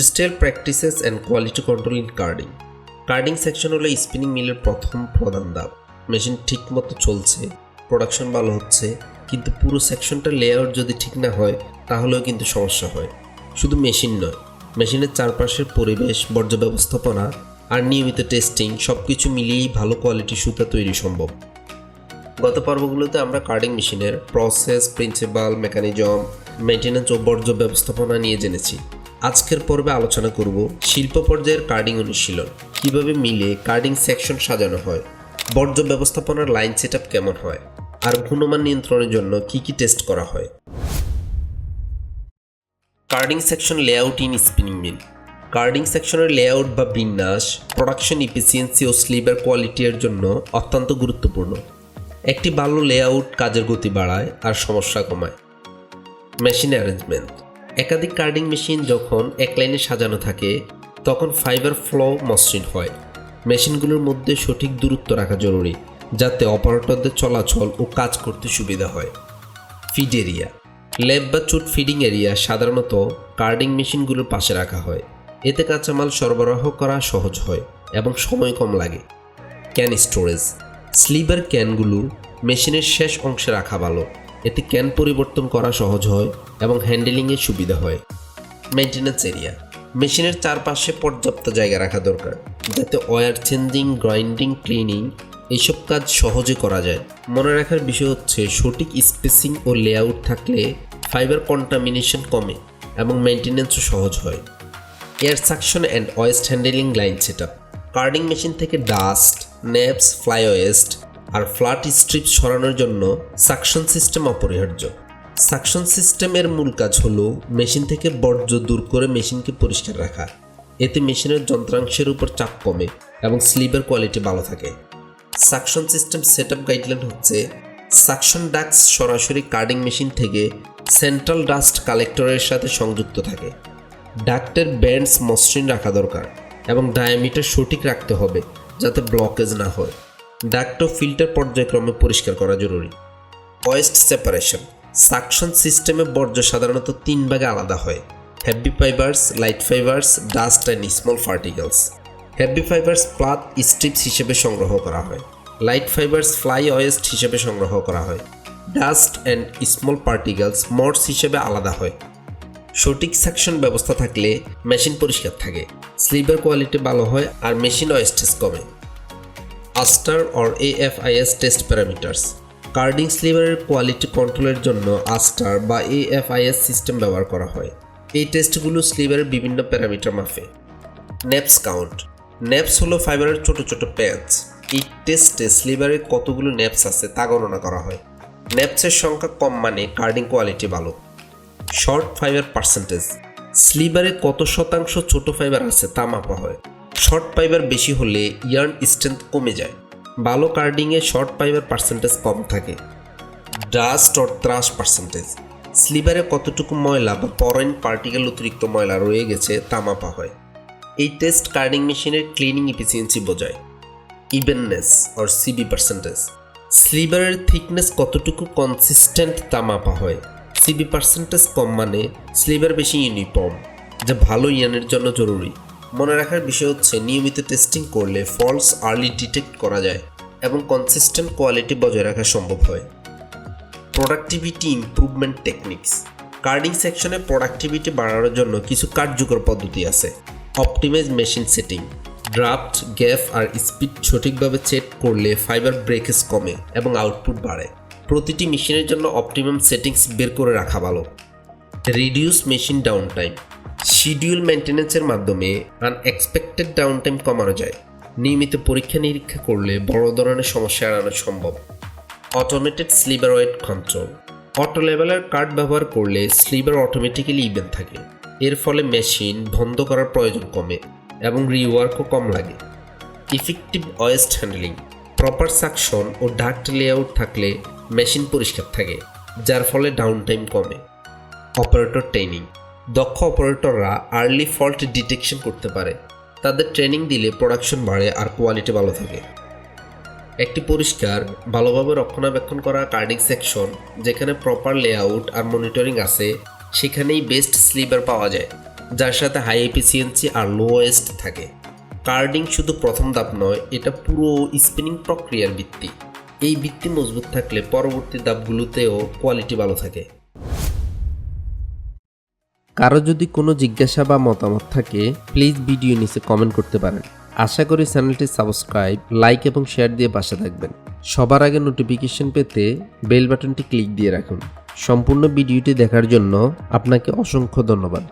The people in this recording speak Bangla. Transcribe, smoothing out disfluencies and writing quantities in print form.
Industrial practices and quality control in carding. Carding section হলো স্পিনিং মিলের প্রথম প্রধান ধাপ। মেশিন ঠিক মতো চলছে, প্রোডাকশন ভালো হচ্ছে, কিন্তু পুরো সেকশনটার লেআউট যদি ঠিক না হয় তাহলেও কিন্তু সমস্যা হয়। শুধু মেশিন নয়, মেশিনের চারপাশের পরিবেশ, বর্জ্য ব্যবস্থাপনা আর নিয়মিত টেস্টিং সব কিছু মিলিয়েই ভালো কোয়ালিটির সুতা তৈরি সম্ভব। গত পর্বগুলোতে আমরা কার্ডিং মেশিনের প্রসেস, প্রিন্সিপাল, মেকানিজম, মেইনটেন্যান্স ও বর্জ্য ব্যবস্থাপনা নিয়ে জেনেছি। আজকের পর্বে আলোচনা করব শিল্প পর্যায়ের কার্ডিং অনুশীলন, কীভাবে মিলে কার্ডিং সেকশন সাজানো হয়, বর্জ্য ব্যবস্থাপনার লাইন সেটআপ কেমন হয়, আর গুণমান নিয়ন্ত্রণের জন্য কী কী টেস্ট করা হয়। Carding section layout in spinning mill. Carding সেকশনের লেআউট বা বিন্যাস প্রোডাকশন ইফিসিয়েন্সি ও স্লিপের কোয়ালিটির জন্য অত্যন্ত গুরুত্বপূর্ণ। একটি ভালো লেআউট কাজের গতি বাড়ায় আর সমস্যা কমায়। Machine arrangement. একাধিক কার্ডিং মেশিন যখন এক লাইনে সাজানো থাকে তখন ফাইবার ফ্লো মসৃণ হয়। মেশিনগুলোর মধ্যে সঠিক দূরত্ব রাখা জরুরি যাতে অপারেটরদের চলাচল ও কাজ করতে সুবিধা হয়। Feed area. ল্যাব বা চুট ফিডিং এরিয়া সাধারণত কার্ডিং মেশিনগুলোর পাশে রাখা হয়। এতে কাঁচামাল সরবরাহ করা সহজ হয় এবং সময় কম লাগে। Can storage. স্লিপার ক্যানগুলো মেশিনের শেষ অংশে রাখা ভালো, এতে ক্যান পরিবর্তন করা সহজ হয় এবং হ্যান্ডেলিংয়ের সুবিধা হয়। Maintenance area. মেশিনের চারপাশে পর্যাপ্ত জায়গা রাখা দরকার যাতে ওয়্যার চেঞ্জিং, গ্রাইন্ডিং, ক্লিনিং এইসব কাজ সহজে করা যায়। মনে রাখার বিষয় হচ্ছে সঠিক স্পেসিং ও লেআউট থাকলে ফাইবার কন্টামিনেশন কমে এবং মেইনটেন্যান্সও সহজ হয়। Air suction and West handling line setup. Carding machine থেকে ডাস্ট, নেপস, ফ্লাই ওয়েস্ট আর ফ্ল্যাট স্ট্রিপস সরানোর জন্য সাকশন সিস্টেম অপরিহার্য। সাকশন সিস্টেমের মূল কাজ হলো মেশিন থেকে বর্জ্য দূর করে মেশিনকে পরিষ্কার রাখা। এতে মেশিনের যন্ত্রাংশের উপর চাপ কমে এবং স্লিপের কোয়ালিটি ভালো থাকে। সাকশন সিস্টেম সেটআপ গাইডলাইন হচ্ছে সাকশন ডাক্টস সরাসরি কার্ডিং মেশিন থেকে সেন্ট্রাল ডাস্ট কালেক্টরের সাথে সংযুক্ত থাকে। ডাক্টের ব্যান্ডস মসৃণ রাখা দরকার এবং ডায়ামিটার সঠিক রাখতে হবে যাতে ব্লকেজ না হয়। ডাক্ট ও ফিল্টার পর্যায়ক্রমে পরিষ্কার করা জরুরি। West separation. সাকশন সিস্টেমে বর্জ্য সাধারণত 3 ভাগে আলাদা হয়: heavy fibres, light fibres, dust and small particles. Heavy fibres flat strips হিসেবে সংগ্রহ করা হয়। লাইট ফাইবার্স ফ্লাই ওয়েস্ট হিসেবে সংগ্রহ করা হয়। Dust and small particles mods হিসেবে আলাদা হয়। সঠিক সেকশন ব্যবস্থা থাকলে মেশিন পরিষ্কার থাকে, স্লিপের কোয়ালিটি ভালো হয় আর মেশিন ওয়েস্টেজ কমে। Uster or AFIS test parameters. Carding স্লিপারের কোয়ালিটি কন্ট্রোলের জন্য আস্টার বা AFIS সিস্টেম ব্যবহার করা হয়। এই টেস্টগুলো স্লিপারের বিভিন্ন প্যারামিটার মাপে। নেপস কাউন্ট। নেপস হলো ফাইবারের ছোট ছোট প্যাচ। এই টেস্টে স্লিপারে কতগুলো নেপস আছে তা গণনা করা হয়। নেপসের সংখ্যা কম মানে কার্ডিং কোয়ালিটি ভালো। Short fibre percentage. স্লিপারে কত শতাংশ ছোট ফাইবার আছে তা মাপা হয়। শর্ট ফাইবার বেশি হলে ইয়ার্ন স্ট্রেংথ কমে যায়। ভালো কার্ডিংয়ে শর্ট ফাইবার পার্সেন্টেজ কম থাকে। Dust or trash percentage. স্লিপারে কতটুকু ময়লা বা পরেন পার্টিকেল অতিরিক্ত ময়লা রয়ে গেছে তা মাপা হয়। এই টেস্ট কার্ডিং মেশিনের ক্লিনিং এফিসিয়েন্সি বোঝায়। Evenness or CB percentage. স্লিপারের থিকনেস কতটুকু কনসিস্টেন্ট তা মাপা হয়। CB পার্সেন্টেজ কম মানে স্লিপার বেশি ইউনিফর্ম, যা ভালো ইয়ানের জন্য জরুরি। মনে রাখার বিষয় হচ্ছে নিয়মিত টেস্টিং করলে ফল্টস আর্লি ডিটেক্ট করা যায় এবং কনসিস্টেন্ট কোয়ালিটি বজায় রাখা সম্ভব হয়। Productivity improvement techniques. কার্ডিং সেকশনে প্রোডাক্টিভিটি বাড়ানোর জন্য কিছু কার্যকর পদ্ধতি আছে। Optimise machine setting. Draft, gap আর স্পিড সঠিকভাবে সেট করলে ফাইবার ব্রেকেজ কমে এবং আউটপুট বাড়ে। প্রতিটি মেশিনের জন্য অপটিমাম সেটিংস বের করে রাখা ভালো। Reduce machine downtime. Schedule মেনটেন্যান্সের মাধ্যমে আনএক্সপেক্টেড ডাউন টাইম কমানো যায়। নিয়মিত পরীক্ষা নিরীক্ষা করলে বড় ধরনের সমস্যা এড়ানো সম্ভব। Automated sliver weight control. Auto leveller card ব্যবহার করলে স্লিপার অটোমেটিক্যালি ইভেন থাকে। এর ফলে মেশিন বন্ধ করার প্রয়োজন কমে এবং রিওয়ার্কও কম লাগে। Effective waste handling. Proper suction ও ডাক্ট লেআউট থাকলে মেশিন পরিষ্কার থাকে, যার ফলে ডাউন টাইম কমে। Operator training. দক্ষ অপারেটররা আর্লি ফল্ট ডিটেকশন করতে পারে। তাদের ট্রেনিং দিলে প্রোডাকশন বাড়ে আর কোয়ালিটি ভালো থাকে। একটি পরিষ্কার, ভালোভাবে রক্ষণাবেক্ষণ করা কার্ডিং সেকশন যেখানে প্রপার লেআউট আর মনিটরিং আছে সেখানেই বেস্ট স্লিপার পাওয়া যায়। যার সাথে হাই এফিসিয়েন্সি আর লোয়েস্ট থাকে। কার্ডিং শুধু প্রথম ধাপ নয়, এটা পুরো স্পিনিং প্রক্রিয়ার ভিত্তি। এই ভিত্তি মজবুত থাকলে পরবর্তী ধাপগুলোতেও কোয়ালিটি ভালো থাকে। কারো যদি কোনো জিজ্ঞাসা বা মতামত থাকে প্লিজ ভিডিও নিচে কমেন্ট করতে পারেন। আশা করি চ্যানেলটি সাবস্ক্রাইব, লাইক এবং শেয়ার দিয়ে পাশে থাকবেন। সবার আগে নোটিফিকেশন পেতে বেল বাটনটি ক্লিক দিয়ে রাখুন। সম্পূর্ণ ভিডিওটি দেখার জন্য আপনাকে অসংখ্য ধন্যবাদ।